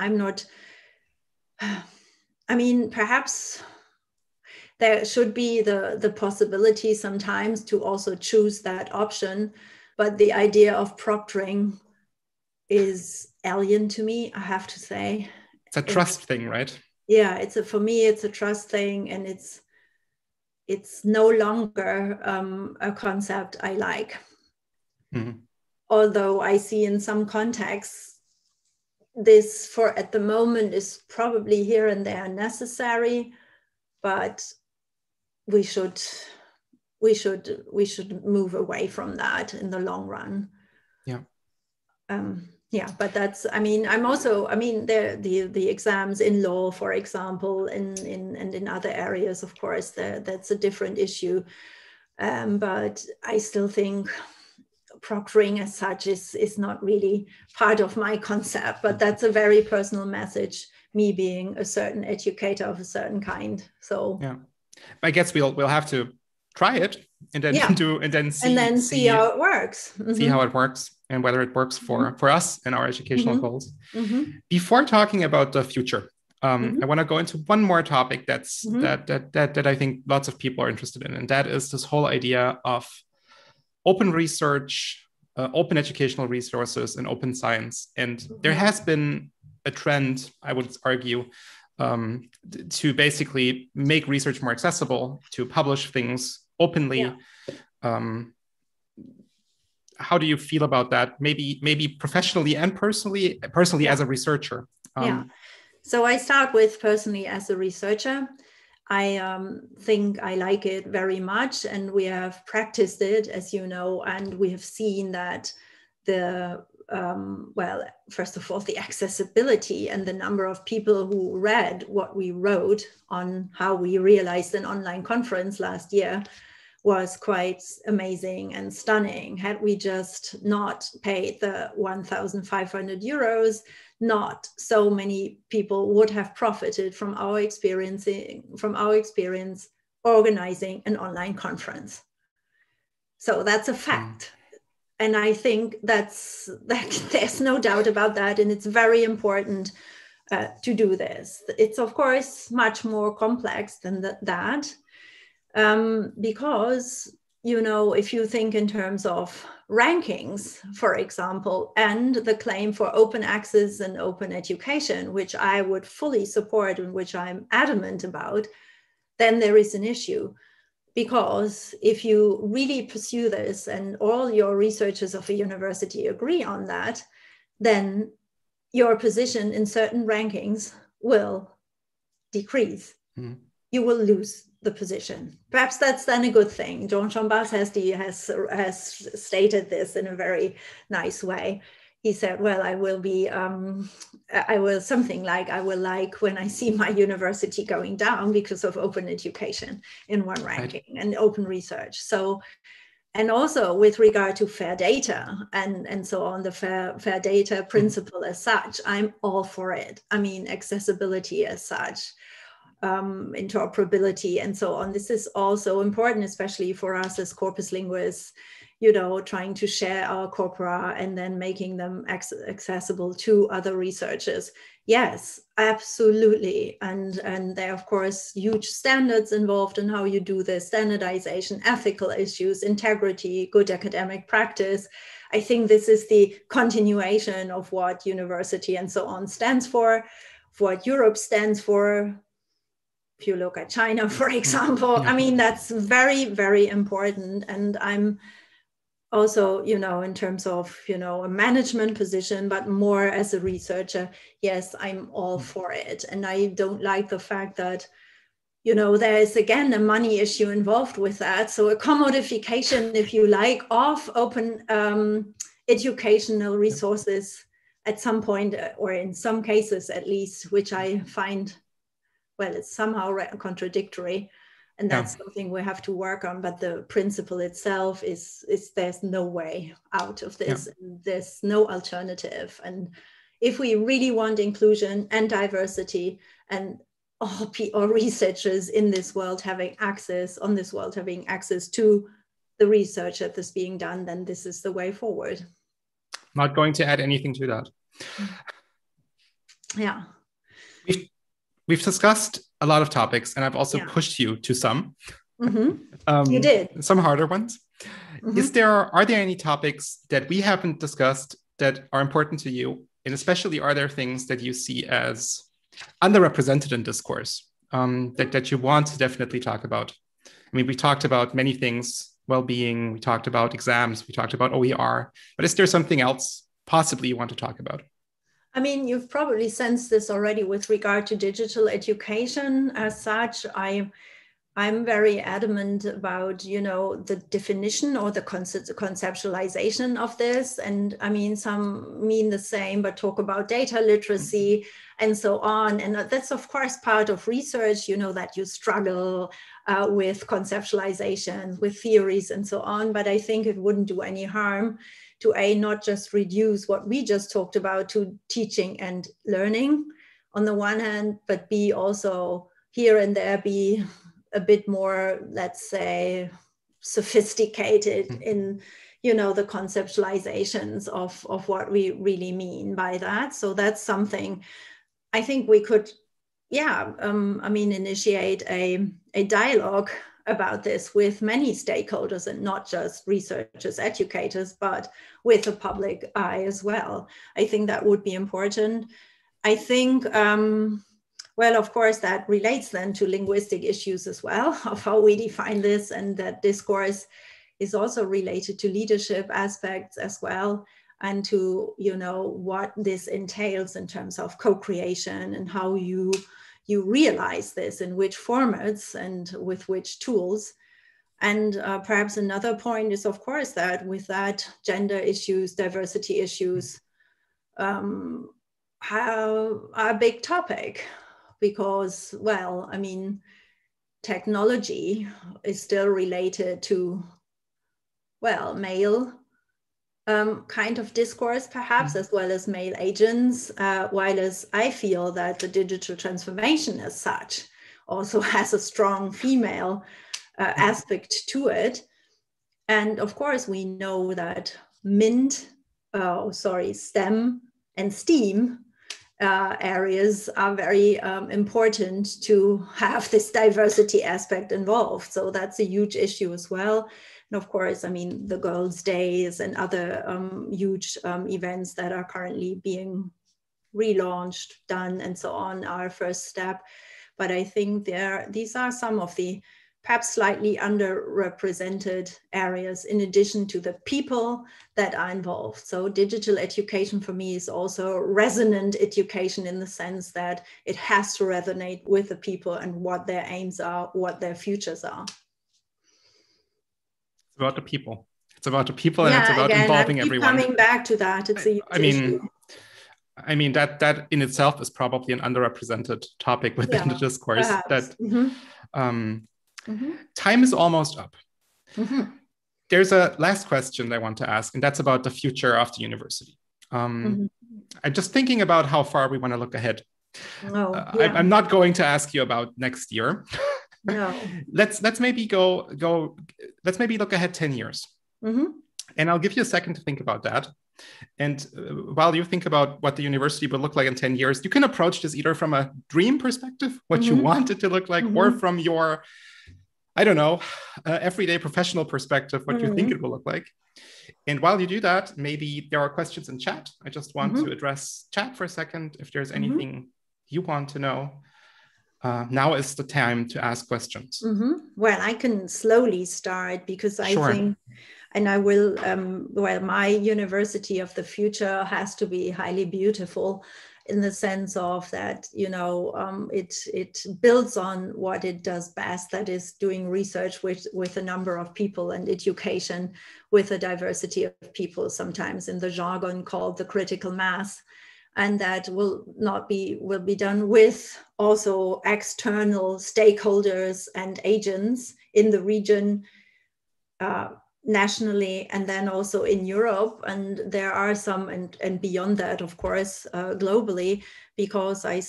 perhaps there should be the possibility sometimes to also choose that option, but the idea of proctoring is alien to me, I have to say.
It's a trust thing, right?
Yeah, for me, it's a trust thing, and it's no longer a concept I like. Although I see in some contexts, this at the moment is probably here and there necessary, but we should move away from that in the long run. But that's, I mean, the exams in law, for example, and in other areas, of course, that's a different issue. But I still think proctoring as such is not really part of my concept, but that's a very personal message, me being a certain educator of a certain kind. So
I guess we'll have to try it and then see
how it works.
See how it works and whether it works for us and our educational goals. Before talking about the future, I want to go into one more topic that I think lots of people are interested in, and that is this whole idea of open research, open educational resources, and open science. And there has been a trend, I would argue, to basically make research more accessible, to publish things openly. How do you feel about that? Maybe professionally and personally as a researcher.
So I start with personally as a researcher. I think I like it very much, and we have practiced it, as you know, and we have seen that first of all, the accessibility and the number of people who read what we wrote on how we realized an online conference last year was quite amazing and stunning. Had we just not paid the 1,500 euros, not so many people would have profited from our experience organizing an online conference. So that's a fact. And I think that there's no doubt about that. And it's very important to do this. It's, of course, much more complex than that. Because, if you think in terms of rankings, for example, and the claim for open access and open education, which I would fully support and which I'm adamant about, then there is an issue. Because if you really pursue this and all your researchers of a university agree on that, then your position in certain rankings will decrease. You will lose the position. Perhaps that's then a good thing. John Chambas has stated this in a very nice way. He said, well, I will like when I see my university going down because of open education in one ranking and open research. So, and also with regard to fair data and so on, the fair data principle as such, I'm all for it. I mean, accessibility as such. interoperability and so on. This is also important, especially for us as corpus linguists, trying to share our corpora and then making them accessible to other researchers. Yes, absolutely. And there are, of course, huge standards involved in how you do this: standardization, ethical issues, integrity, good academic practice. I think this is the continuation of what university and so on stands for what Europe stands for. If you look at China, for example, I mean, that's very, very important. And I'm also, in terms of, a management position, but more as a researcher, yes, I'm all for it. And I don't like the fact that, there is again a money issue involved with that. So a commodification, if you like, of open educational resources at some point, or in some cases at least, which I find, well, it's somehow contradictory. And that's something we have to work on. But the principle itself is there's no way out of this. And there's no alternative. And if we really want inclusion and diversity and all researchers in this world having access to the research that is being done, then this is the way forward.
Not going to add anything to that.
Yeah.
We've discussed a lot of topics, and I've also pushed you to some.
You did.
Some harder ones. Are there any topics that we haven't discussed that are important to you? And especially, are there things that you see as underrepresented in discourse that you want to definitely talk about? I mean, we talked about many things: well-being, we talked about exams, we talked about OER, but is there something else possibly you want to talk about?
I mean, you've probably sensed this already with regard to digital education. As such, I'm very adamant about, the definition or the conceptualization of this. And I mean, some mean the same, but talk about data literacy and so on. And that's, of course, part of research, that you struggle with conceptualization, with theories and so on. But I think it wouldn't do any harm to not just reduce what we just talked about to teaching and learning on the one hand, but B, also here and there be a bit more, let's say, sophisticated in, the conceptualizations of what we really mean by that. So that's something I think we could, initiate a dialogue about this with many stakeholders, and not just researchers, educators, but with the public eye as well. I think that would be important. I think, well, of course, that relates then to linguistic issues as well, of how we define this, and that discourse is also related to leadership aspects as well, and to, what this entails in terms of co-creation and how you realize this, in which formats and with which tools. And perhaps another point is, of course, that with that, gender issues, diversity issues are a big topic, because, well, I mean, technology is still related to, well, male kind of discourse, perhaps, as well as male agents, while as I feel that the digital transformation as such also has a strong female aspect to it. And of course, we know that STEM and STEAM areas are very important to have this diversity aspect involved. So that's a huge issue as well. And of course, I mean, the Girls' Days and other huge events that are currently being relaunched, done, and so on are a first step. But I think these are some of the perhaps slightly underrepresented areas, in addition to the people that are involved. So digital education for me is also resonant education, in the sense that it has to resonate with the people and what their aims are, what their futures are.
It's about the people. It's about the people, and it's about involving everyone.
Coming back to that, it's a huge issue.
I mean that in itself is probably an underrepresented topic within the discourse.
Perhaps.
Time is almost up. There's a last question I want to ask, and that's about the future of the university. I'm just thinking about how far we want to look ahead.
No, yeah.
I'm not going to ask you about next year.
No.
Let's maybe let's maybe look ahead 10 years.
Mm-hmm.
And I'll give you a second to think about that. And while you think about what the university would look like in 10 years, you can approach this either from a dream perspective, what you want it to look like, or from your, I don't know, everyday professional perspective, what you think it will look like. And while you do that, maybe there are questions in chat. I just want to address chat for a second. If there's anything you want to know, now is the time to ask questions.
Well, I can slowly start because I think, and I will, well, my university of the future has to be highly beautiful in the sense of that, you know, it builds on what it does best, that is doing research with a number of people and education with a diversity of people, sometimes in the jargon called the critical mass. And that will be done with also external stakeholders and agents in the region, nationally, and then also in Europe. And there are some, and beyond that, of course, globally, because I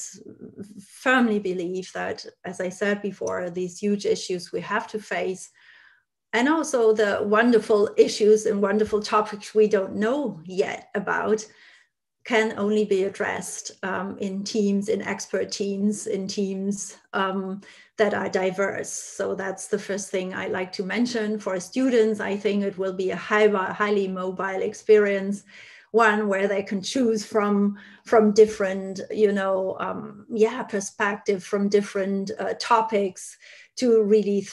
firmly believe that, as I said before, these huge issues we have to face, and also the wonderful issues and wonderful topics we don't know yet about, can only be addressed in teams, in expert teams, in teams that are diverse. So that's the first thing I like to mention. For students, I think it will be a highly mobile experience, one where they can choose from different, you know, perspective, from different topics to really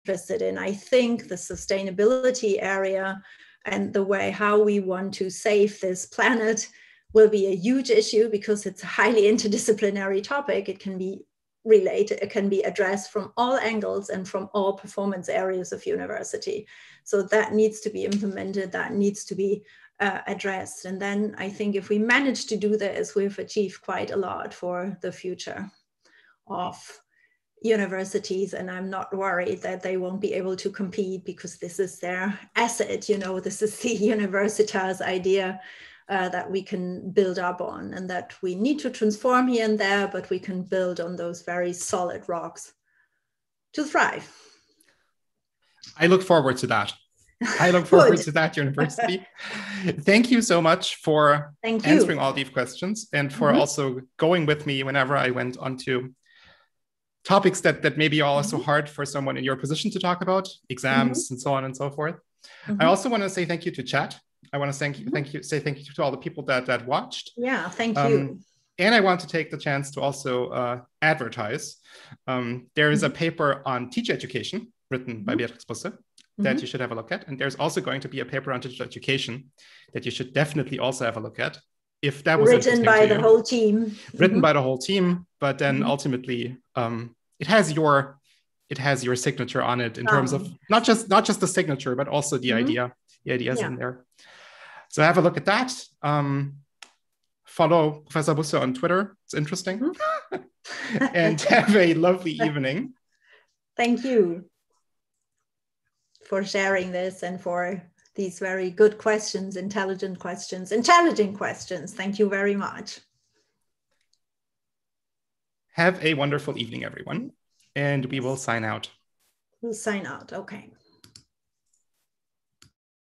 interested in. I think the sustainability area and the way how we want to save this planet will be a huge issue, because it's a highly interdisciplinary topic. It can be related, it can be addressed from all angles and from all performance areas of university. So that needs to be implemented, that needs to be addressed. And then I think if we manage to do this, we've achieved quite a lot for the future of universities, and I'm not worried that they won't be able to compete, because this is their asset, you know, this is the universitas idea that we can build up on, and that we need to transform here and there, but we can build on those very solid rocks to thrive.
I look forward to that. I look forward to that, university. Thank you so much for answering all these questions, and for also going with me whenever I went onto topics that maybe are also hard for someone in your position to talk about, exams and so on and so forth. I also want to say thank you to chat. I want to say thank you to all the people that watched.
Yeah, thank you.
And I want to take the chance to also advertise. There is a paper on teacher education written by Beatrix Busse that you should have a look at. And there's also going to be a paper on digital education that you should definitely also have a look at, if that was
written by the whole team.
Written by the whole team, but then ultimately it has your signature on it in terms of not just the signature, but also the ideas in there. So have a look at that. Follow Professor Busse on Twitter. It's interesting. And have a lovely evening.
Thank you for sharing this and for these very good questions, intelligent questions, intelligent questions. Thank you very much.
Have a wonderful evening, everyone. And we will sign out.
We'll sign out. Okay.